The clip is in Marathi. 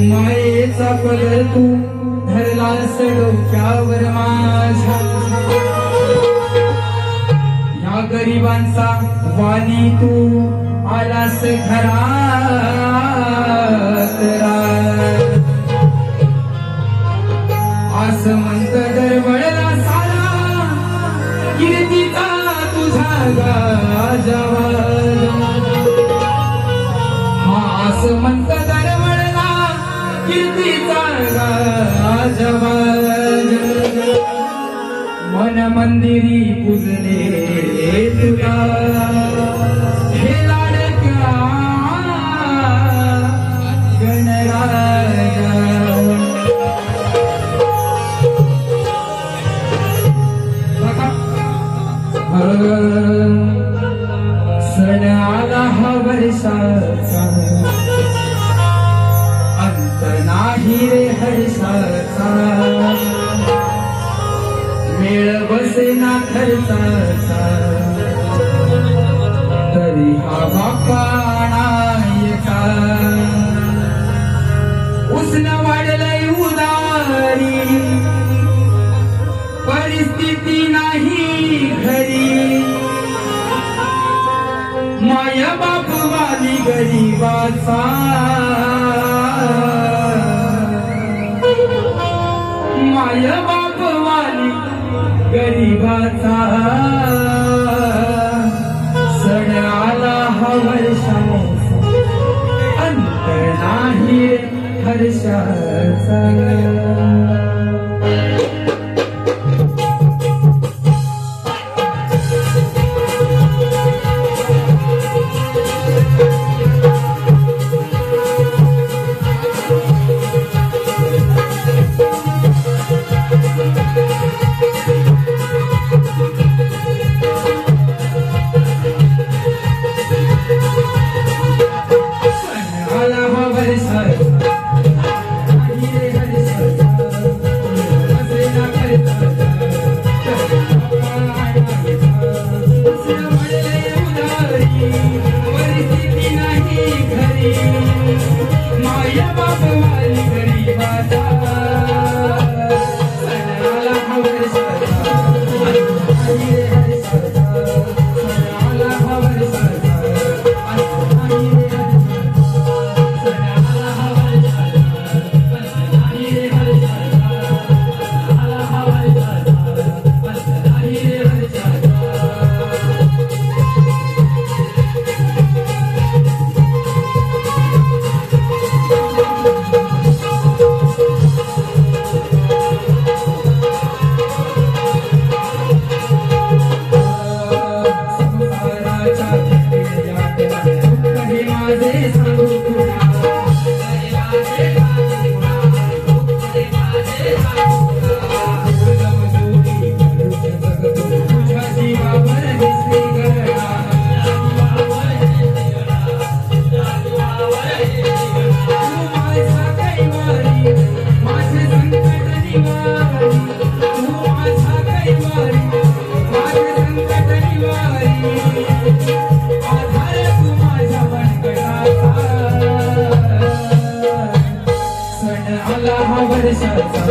मायेचा पदर तू धरलास डोक्यावर माझ्या, या गरिबांचा वाली तू आलास घरात। आसमंत दरवळला सारा कीर्तीचा तुझा गाजावा, हा आसमंत दरवळला कीर्तीचा गाजावा। मन मंदिरी पूजले तुला हे लाडक्या गणराजा। सण आला हा वर्षाचा, अंत नाही रे हर्षाचा, मेळ बसेना खर्चाचा, तरी हा बाप्पा नायका। उष्ण वाढलंय उदारी, परिस्थिती नाही घरी, माया बाप वाली गरीबाचा, माया बाप वाली गरीबाचा। सण आला हा वर्षाचा, अंत नाही हर्षाचा। सण आला हा वर्षाचा।